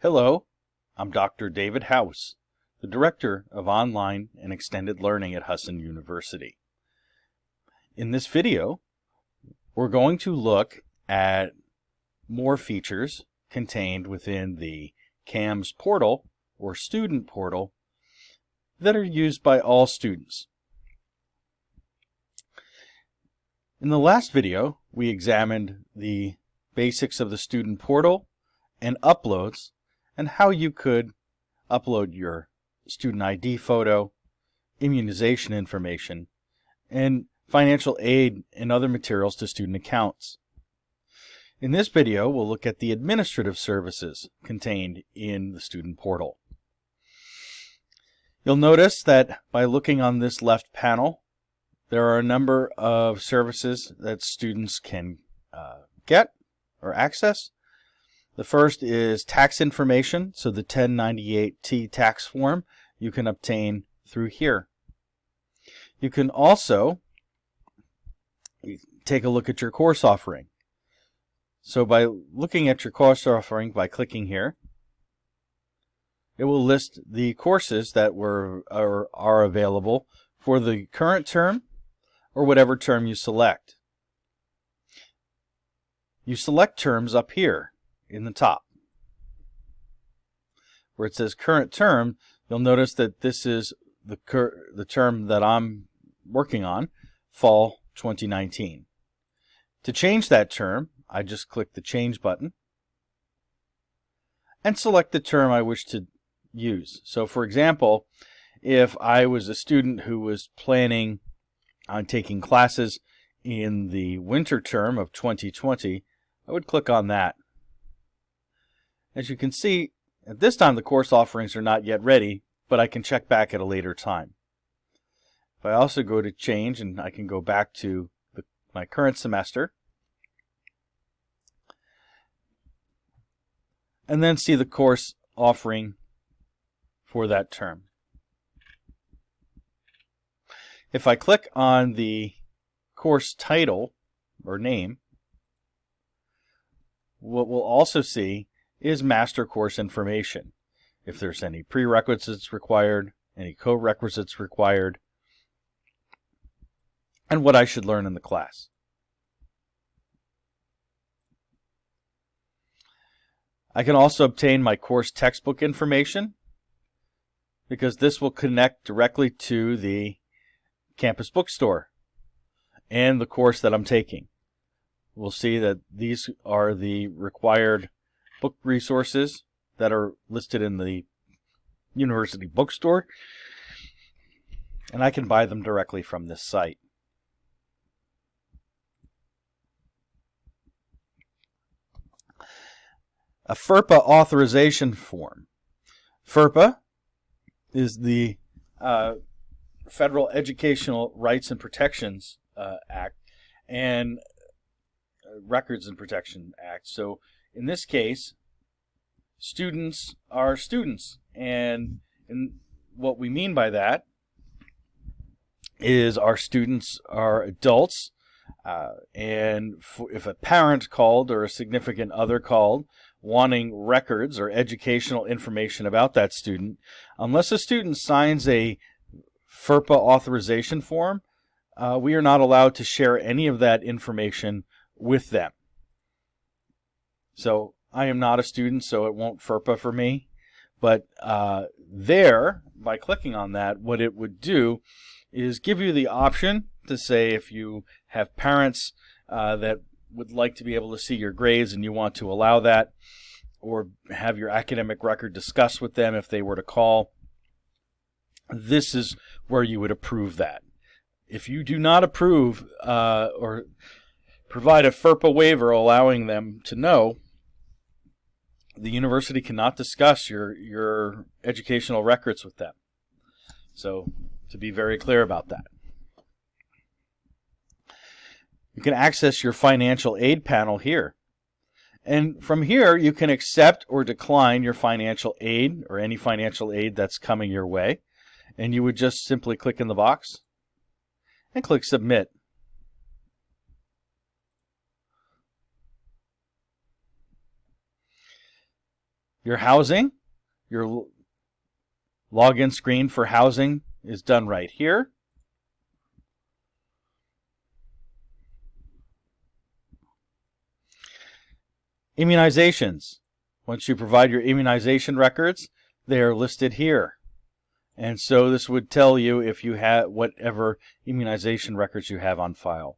Hello, I'm Dr. David House, the Director of Online and Extended Learning at Husson University. In this video, we're going to look at more features contained within the CAMS portal or student portal that are used by all students. In the last video, we examined the basics of the student portal and uploads and how you could upload your student ID photo, immunization information, and financial aid and other materials to student accounts. In this video, we'll look at the administrative services contained in the student portal. You'll notice that by looking on this left panel, there are a number of services that students can get or access. The first is tax information, so the 1098-T tax form you can obtain through here. You can also take a look at your course offering. So by looking at your course offering by clicking here, it will list the courses that are available for the current term or whatever term you select. You select terms up here in the top. Where it says current term, you'll notice that this is the term that I'm working on, fall 2019. To change that term, I just click the change button and select the term I wish to use. So for example, if I was a student who was planning on taking classes in the winter term of 2020, I would click on that. As you can see, at this time the course offerings are not yet ready, but I can check back at a later time. If I also go to change, and I can go back to my current semester, and then see the course offering for that term. If I click on the course title or name, what we'll also see is master course information. If there's any prerequisites required, any co-requisites required, and what I should learn in the class. I can also obtain my course textbook information because this will connect directly to the campus bookstore and the course that I'm taking. We'll see that these are the required book resources that are listed in the university bookstore, and I can buy them directly from this site. A FERPA authorization form. FERPA is the Federal Educational Rights and Protections Act and Records and Protection Act. So in this case, students are students, and what we mean by that is our students are adults, and if a parent called or a significant other called wanting records or educational information about that student, unless a student signs a FERPA authorization form, we are not allowed to share any of that information with them. So I am not a student, so it won't FERPA for me. But by clicking on that, what it would do is give you the option to say if you have parents that would like to be able to see your grades and you want to allow that, or have your academic record discussed with them if they were to call. This is where you would approve that. If you do not approve or provide a FERPA waiver allowing them to know, the university cannot discuss your educational records with them. So to be very clear about that. You can access your financial aid panel here. And from here, you can accept or decline your financial aid or any financial aid that's coming your way. And you would just simply click in the box and click Submit. Your housing, your login screen for housing is done right here. Immunizations. Once you provide your immunization records, they are listed here. And so this would tell you if you have whatever immunization records you have on file.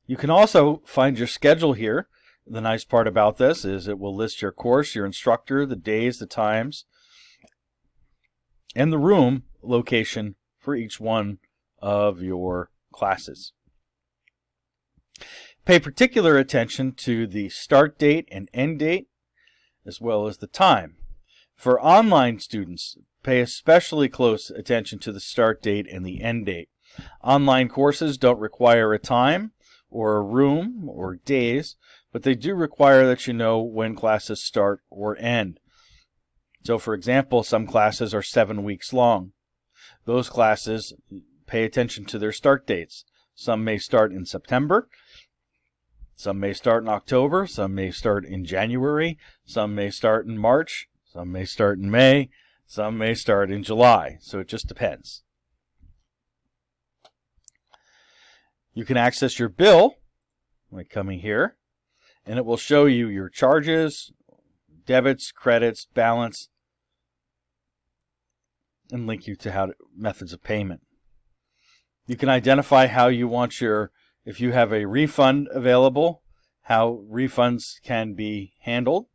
You can also find your schedule here. The nice part about this is it will list your course, your instructor, the days, the times, and the room location for each one of your classes. Pay particular attention to the start date and end date, as well as the time. For online students, pay especially close attention to the start date and the end date. Online courses don't require a time or a room or days, but they do require that you know when classes start or end. So, for example, some classes are 7 weeks long. Those classes, pay attention to their start dates. Some may start in September, some may start in October, some may start in January, some may start in March, some may start in May, some may start in July. So it just depends. You can access your bill by coming here, and it will show you your charges, debits, credits, balance, and link you to methods of payment. You can identify how you want if you have a refund available, how refunds can be handled.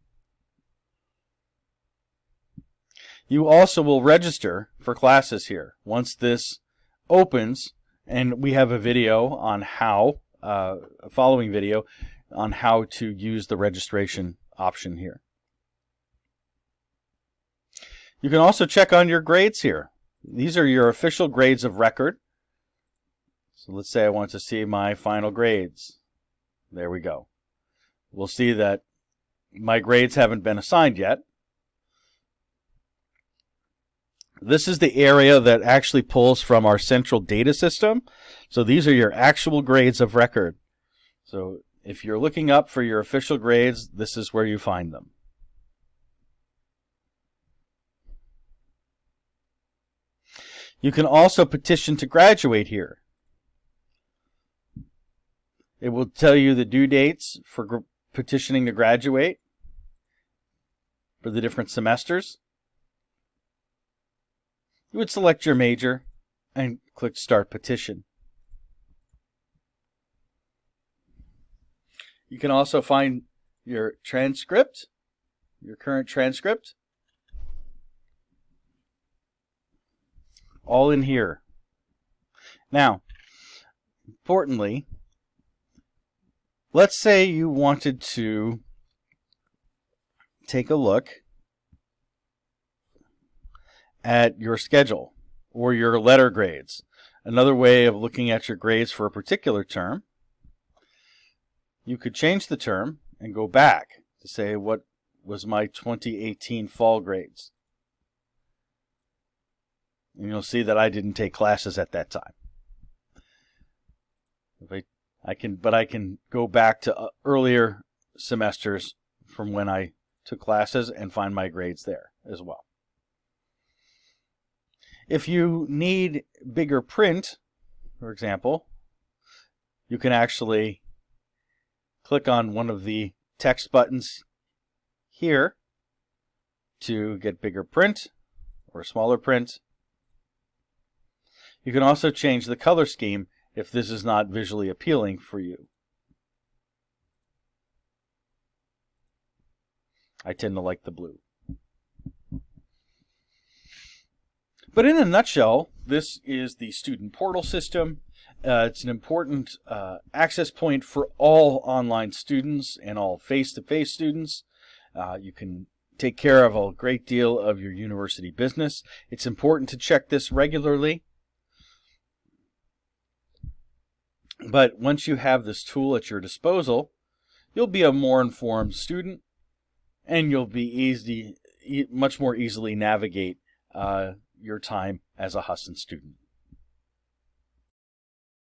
You also will register for classes here. Once this opens, and we have a video on a following video on how to use the registration option here. You can also check on your grades here. These are your official grades of record. So let's say I want to see my final grades. There we go. We'll see that my grades haven't been assigned yet. This is the area that actually pulls from our central data system. So these are your actual grades of record. So if you're looking up for your official grades, this is where you find them. You can also petition to graduate here. It will tell you the due dates for petitioning to graduate for the different semesters. You would select your major and click Start Petition. You can also find your transcript, your current transcript, all in here. Now, importantly, let's say you wanted to take a look at your schedule or your letter grades. Another way of looking at your grades for a particular term, you could change the term and go back to say what was my 2018 fall grades. And you'll see that I didn't take classes at that time. I can go back to earlier semesters from when I took classes and find my grades there as well. If you need bigger print, for example, you can actually click on one of the text buttons here to get bigger print or smaller print. You can also change the color scheme if this is not visually appealing for you. I tend to like the blue. But in a nutshell, this is the student portal system. It's an important access point for all online students and all face-to-face students. You can take care of a great deal of your university business. It's important to check this regularly. But once you have this tool at your disposal, you'll be a more informed student, and you'll be much more easily navigate your time as a Husson student.